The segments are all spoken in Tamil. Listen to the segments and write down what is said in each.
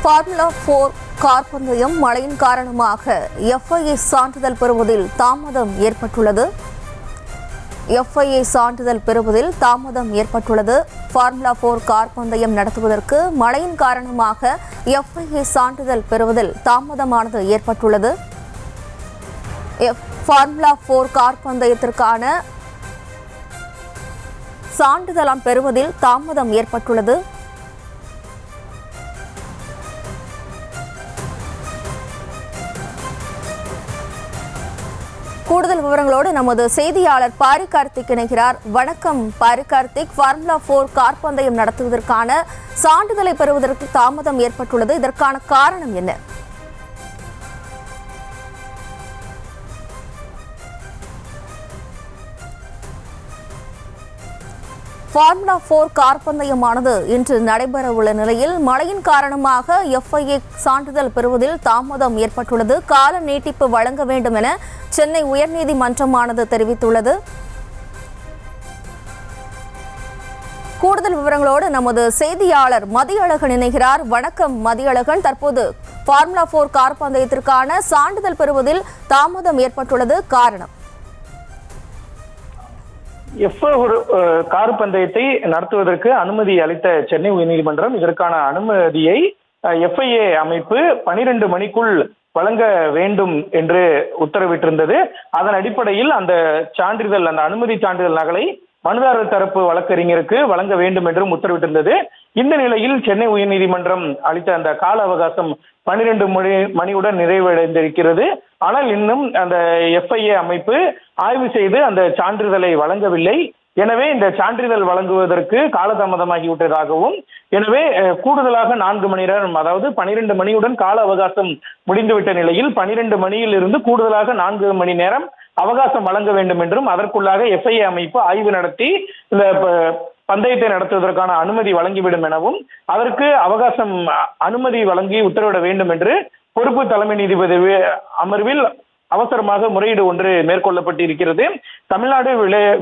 ஃபார்முலா 4 கார் பந்தயம் மழையின் காரணமாக FIA சான்றிதழ் பெறுவதில் தாமதம் ஏற்பட்டுள்ளது. ஃபார்முலா 4 கார் பந்தயம் நடத்துவதற்கு மழையின் காரணமாக FIA சான்றிதழ் பெறுவதில் தாமதமானது ஏற்பட்டுள்ளது. ஃபார்முலா 4 கார் பந்தயத்திற்கான சான்றிதழ் பெறுவதில் தாமதம் ஏற்பட்டுள்ளது. கூடுதல் விவரங்களோடு நமது செய்தியாளர் பாரி கார்த்திக் இணைகிறார். வணக்கம் பாரி கார்த்திக். ஃபார்முலா 4 கார் பந்தயம் நடத்துவதற்கான சான்றிதழை பெறுவதற்கு தாமதம் ஏற்பட்டுள்ளது. இதற்கான காரணம் என்ன? ஃபார்முலா 4 கார் பந்தயமானது இன்று நடைபெறவுள்ள நிலையில் மழையின் காரணமாக FIA சான்றிதழ் பெறுவதில் தாமதம் ஏற்பட்டுள்ளது. கால நீட்டிப்பு வழங்க வேண்டும் என சென்னை உயர்நீதிமன்றமானது தெரிவித்துள்ளது. கூடுதல் விவரங்களோடு நமது செய்தியாளர் மதியழகன் இணைகிறார். வணக்கம் மதியழகன். தற்போது ஃபார்முலா 4 கார் பந்தயத்திற்கான சான்றிதழ் பெறுவதில் தாமதம் ஏற்பட்டுள்ளது, காரணம்? ஒரு கார் பந்தயத்தை நடத்துவதற்கு அனுமதி அளித்த சென்னை உயர்நீதிமன்றம் இதற்கான அனுமதியை FIA அமைப்பு 12 மணிக்குள் வழங்க வேண்டும் என்று உத்தரவிட்டிருந்தது. அதன் அடிப்படையில் அந்த அனுமதி சான்றிதழ் நகலை மனுதாரர் தரப்பு வழக்கறிஞருக்கு வழங்க வேண்டும் என்றும் உத்தரவிட்டிருந்தது. இந்த நிலையில் சென்னை உயர்நீதிமன்றம் அளித்த அந்த கால அவகாசம் 12 மணியுடன் நிறைவடைந்திருக்கிறது. ஆனால் இன்னும் அந்த FIA அமைப்பு ஆய்வு செய்து அந்த சான்றிதழை வழங்கவில்லை. எனவே இந்த சான்றிதழ் வழங்குவதற்கு காலதாமதமாகிவிட்டதாகவும், எனவே கூடுதலாக 4 மணி நேரம், அதாவது 12 மணியுடன் கால அவகாசம் முடிந்துவிட்ட நிலையில் 12 மணியிலிருந்து கூடுதலாக 4 மணி நேரம் அவகாசம் வழங்க வேண்டும் என்றும், அதற்குள்ளாக FIA அமைப்பு ஆய்வு நடத்தி இந்த பந்தயத்தை நடத்துவதற்கான அனுமதி வழங்கிவிடும் எனவும், அதற்கு அனுமதி வழங்கி உத்தரவிட வேண்டும் என்று பொறுப்பு தலைமை நீதிபதி அமர்வில் அவசரமாக முறையீடு ஒன்று மேற்கொள்ளப்பட்டிருக்கிறது. தமிழ்நாடு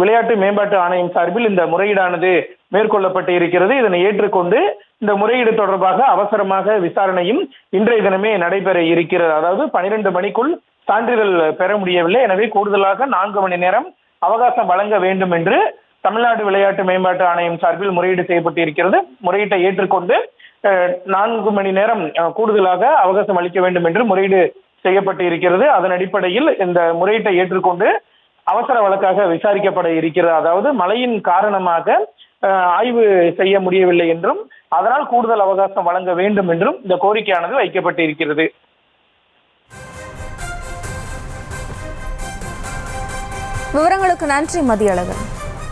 விளையாட்டு மேம்பாட்டு ஆணையம் சார்பில் இந்த முறையீடானது மேற்கொள்ளப்பட்டு இருக்கிறது. இதனை ஏற்றுக்கொண்டு இந்த முறையீடு தொடர்பாக அவசரமாக விசாரணையும் இன்றைய தினமே நடைபெற இருக்கிறது. அதாவது 12 மணிக்குள் சான்றிதழ் பெற முடியவில்லை, எனவே கூடுதலாக 4 மணி நேரம் அவகாசம் வழங்க வேண்டும் என்று தமிழ்நாடு விளையாட்டு மேம்பாட்டு ஆணையம் சார்பில் முறையீடு செய்யப்பட்டு இருக்கிறது. முறையீட்டை ஏற்றுக்கொண்டு 4 மணி நேரம் கூடுதலாக அவகாசம் அளிக்க வேண்டும் என்று முறையீடு செய்யப்பட்டு இருக்கிறது. அதன் அடிப்படையில் இந்த முறையீட்டை ஏற்றுக்கொண்டு அவசர வழக்காக விசாரிக்கப்பட இருக்கிறது. அதாவது மழையின் காரணமாக ஆய்வு செய்ய முடியவில்லை என்றும், அதனால் கூடுதல் அவகாசம் வழங்க வேண்டும் என்றும் இந்த கோரிக்கையானது வைக்கப்பட்டு இருக்கிறது. விவரங்களுக்கு நன்றி மதியழகன்.